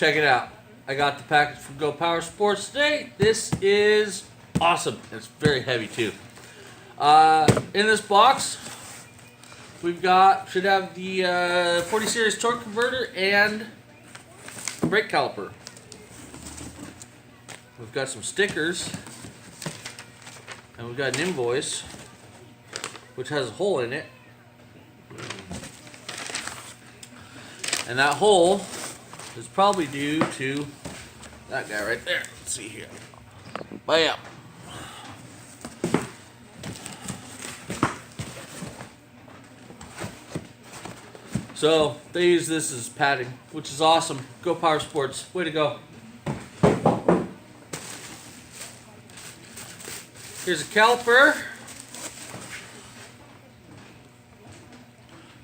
check it out. I got the package from Go Power Sports today. This is awesome. It's very heavy too. In this box, should have the 40 series torque converter and brake caliper. We've got some stickers, and we've got an invoice, which has a hole in it. And that hole is probably due to that guy right there. Let's see here. Bam. So they use this as padding, which is awesome. Go Power Sports. Way to go. Here's a caliper.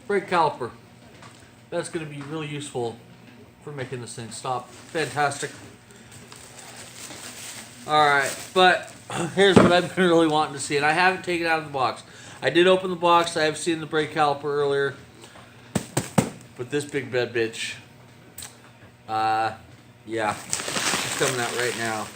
Brake caliper. That's going to be really useful for making this thing stop. Fantastic. Alright, but here's what I've been really wanting to see, and I haven't taken it out of the box. I did open the box. I have seen the brake caliper earlier. But this big bad bitch, yeah, she's coming out right now.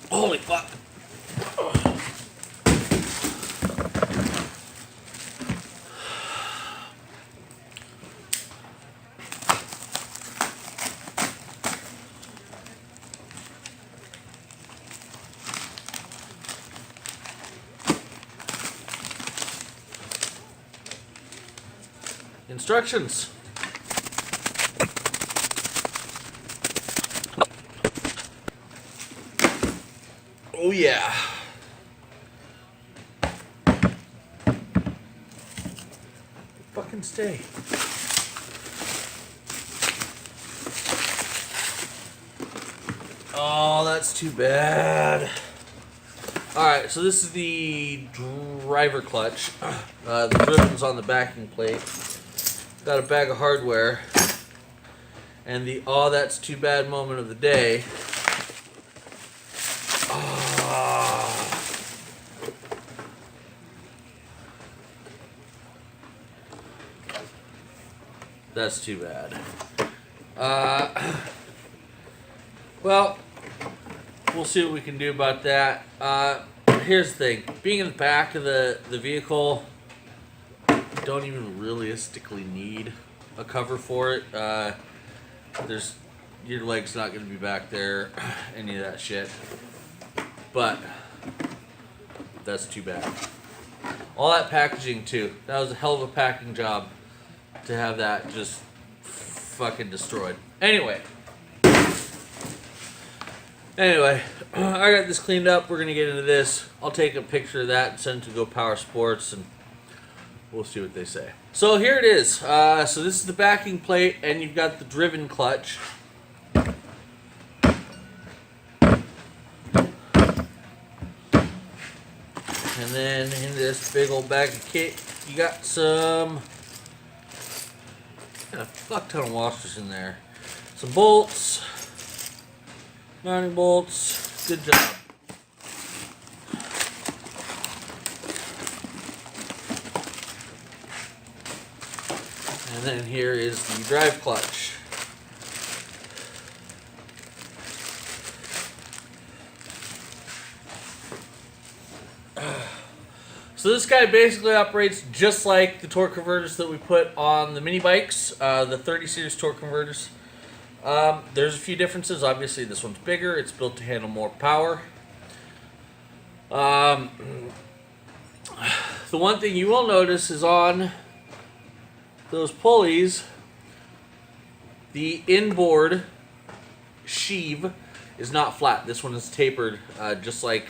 Holy fuck. Instructions. Oh yeah. Fucking stay. Oh, that's too bad. Alright, so this is the driver clutch. The ribbon's on the backing plate. Got a bag of hardware. And the "oh, that's too bad" moment of the day. That's too bad. Well, we'll see what we can do about that. Here's the thing. Being in the back of the vehicle, you don't even realistically need a cover for it. Your leg's not going to be back there, any of that shit. But that's too bad. All that packaging too. That was a hell of a packing job to have that just fucking destroyed. Anyway, I got this cleaned up. We're gonna get into this. I'll take a picture of that and send it to Go Power Sports, and we'll see what they say. So here it is. So this is the backing plate, and you've got the driven clutch. And then in this big old bag of kit, you got some, got a fuck ton of washers in there. Some bolts, mounting bolts. Good job. And then here is the drive clutch. So this guy basically operates just like the torque converters that we put on the mini bikes, the 30 series torque converters. There's a few differences. Obviously this one's bigger. It's built to handle more power. The one thing you will notice is on those pulleys, the inboard sheave is not flat. This one is tapered, just like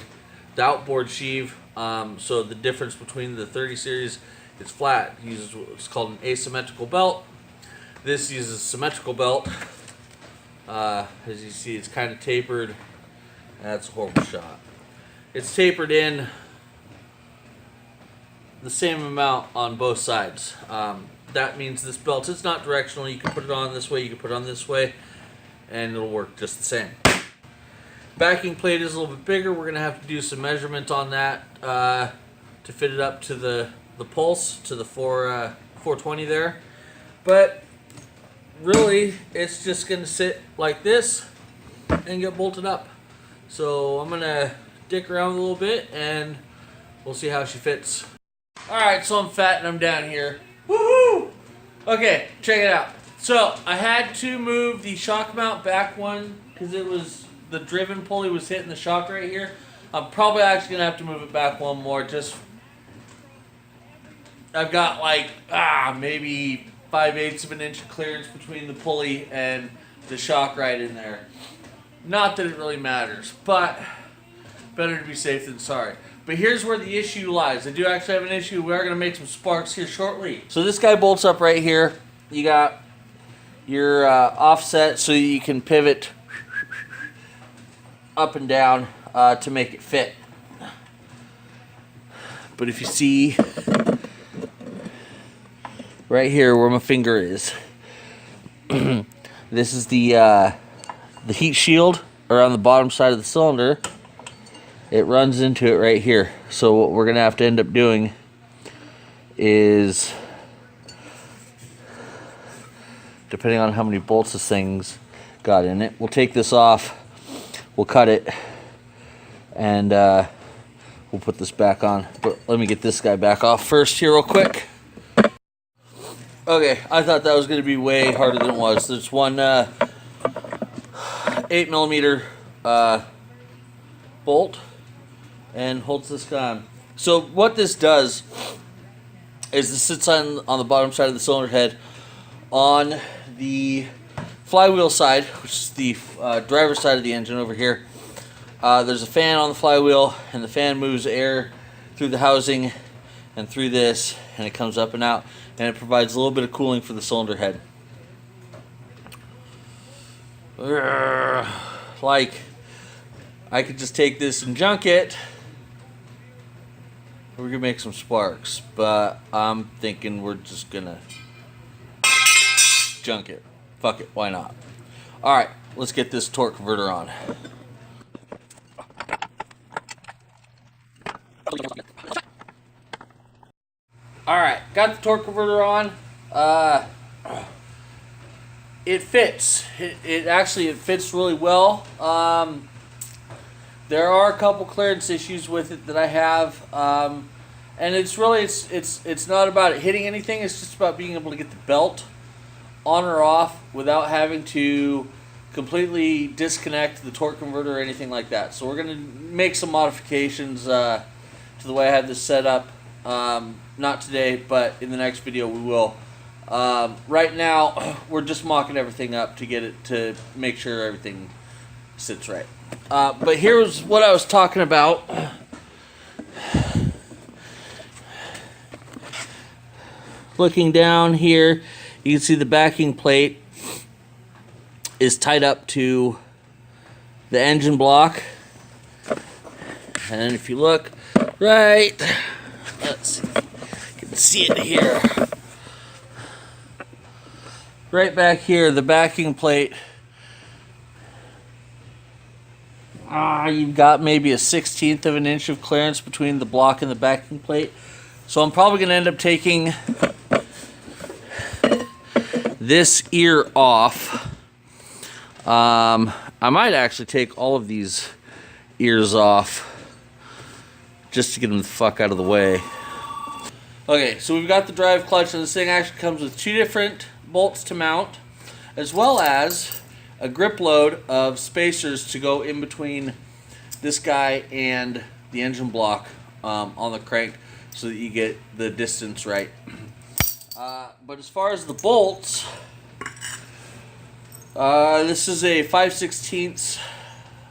the outboard sheave. So the difference between the 30 series, it's flat. It uses what's called an asymmetrical belt. This uses a symmetrical belt. As you see, it's kind of tapered. That's a horrible shot. It's tapered in the same amount on both sides. that means this belt is not directional. You can put it on this way, you can put it on this way, and it'll work just the same. Backing plate is a little bit bigger. We're going to have to do some measurement on that to fit it up to the pulse, to the 420 there. But really, it's just going to sit like this and get bolted up. So I'm going to dick around a little bit and we'll see how she fits. Alright, so I'm fat and I'm down here. Woohoo! Okay, check it out. So I had to move the shock mount back one because it was, the driven pulley was hitting the shock right here. I'm probably actually going to have to move it back one more. Just, I've got like, maybe 5/8 of an inch of clearance between the pulley and the shock right in there. Not that it really matters, but better to be safe than sorry. But here's where the issue lies. I do actually have an issue. We are going to make some sparks here shortly. So this guy bolts up right here. You got your offset so you can pivot up and down to make it fit. But if you see right here where my finger is, this is the heat shield around the bottom side of the cylinder. It runs into it right here. So what we're going to have to end up doing is, depending on how many bolts this thing's got in it, we'll take this off, we'll cut it, and we'll put this back on. But let me get this guy back off first here real quick. Okay, I thought that was going to be way harder than it was. There's one 8mm bolt and holds this guy on. So what this does is this sits on the bottom side of the cylinder head on the flywheel side, which is the driver's side of the engine over here. There's a fan on the flywheel, and the fan moves air through the housing and through this, and it comes up and out, and it provides a little bit of cooling for the cylinder head. Like, I could just take this and junk it. We're gonna make some sparks, but I'm thinking we're just gonna junk it. Fuck it, why not? Alright, let's get this torque converter on. Alright, got the torque converter on. It fits. It actually fits really well. There are a couple clearance issues with it that I have, and it's really it's not about it hitting anything. It's just about being able to get the belt on or off without having to completely disconnect the torque converter or anything like that. So we're gonna make some modifications to the way I have this set up. Not today, but in the next video we will. Right now we're just mocking everything up to get it to make sure everything sits right. But here's what I was talking about. Looking down here, you can see the backing plate is tied up to the engine block. And if you look right, let's see, you can see it here. Right back here, the backing plate. You've got maybe a 1/16 of an inch of clearance between the block and the backing plate. So I'm probably going to end up taking this ear off. I might actually take all of these ears off just to get them the fuck out of the way. Okay, so we've got the drive clutch, and this thing actually comes with 2 different bolts to mount, as well as a grip load of spacers to go in between this guy and the engine block on the crank so that you get the distance right. But as far as the bolts, this is a 5/16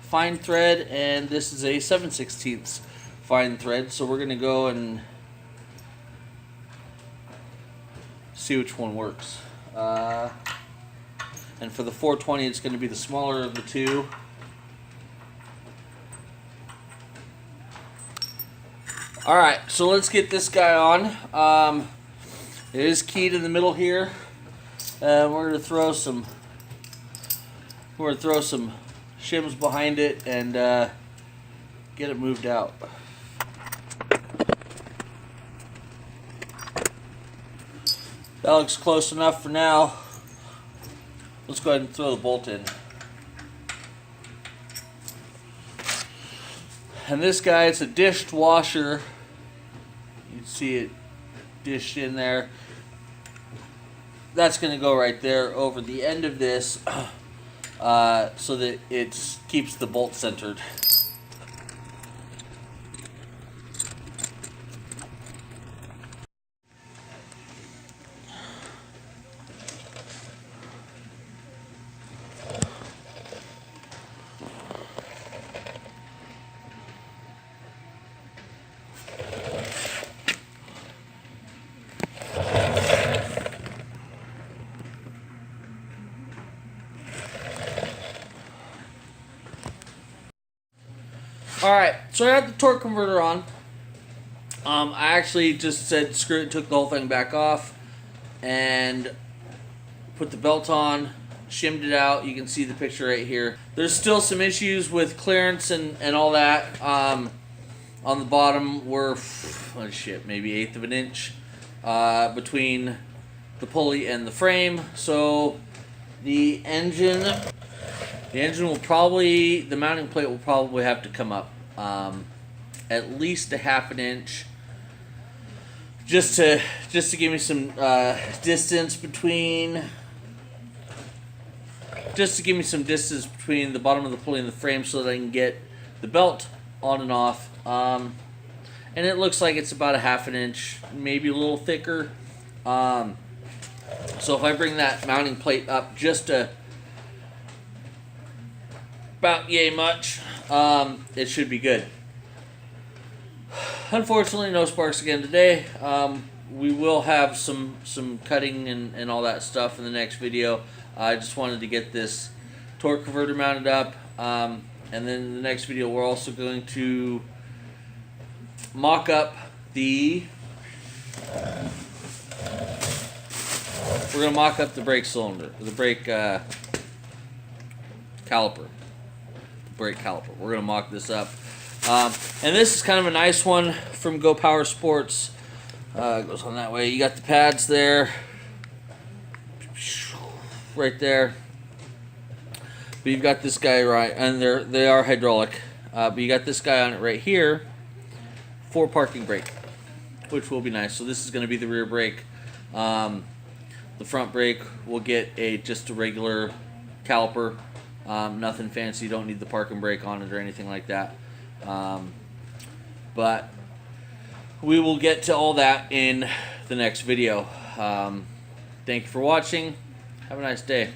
fine thread, and this is a 7/16 fine thread. So we're going to go and see which one works. And for the 420, it's going to be the smaller of the two. Alright, so let's get this guy on. It is keyed in the middle here. We're gonna throw some shims behind it and get it moved out. That looks close enough for now. Let's go ahead and throw the bolt in. And this guy, it's a dished washer. You can see it dished in there. That's going to go right there over the end of this so that it keeps the bolt centered. Alright, so I had the torque converter on. I actually just said screw it, took the whole thing back off, and put the belt on, shimmed it out. You can see the picture right here. There's still some issues with clearance and all that. On the bottom, we're, oh shit, maybe 1/8 of an inch between the pulley and the frame. So the engine will probably, the mounting plate will probably have to come up at least 1/2 inch, just to give me some distance between, the bottom of the pulley and the frame, so that I can get the belt on and off. And it looks like it's about 1/2 inch, maybe a little thicker. So if I bring that mounting plate up just about yay much, it should be good. Unfortunately, no sparks again today. We will have some cutting and all that stuff in the next video. I just wanted to get this torque converter mounted up, and then in the next video we're also going to mock up the brake cylinder, the brake caliper. Brake caliper. We're going to mock this up. And this is kind of a nice one from Go Power Sports. It goes on that way. You got the pads there. Right there. But you've got this guy right, and they are hydraulic. But you got this guy on it right here for parking brake, which will be nice. So this is going to be the rear brake. The front brake will get just a regular caliper. Nothing fancy. You don't need the parking brake on it or anything like that. But we will get to all that in the next video. Thank you for watching. Have a nice day.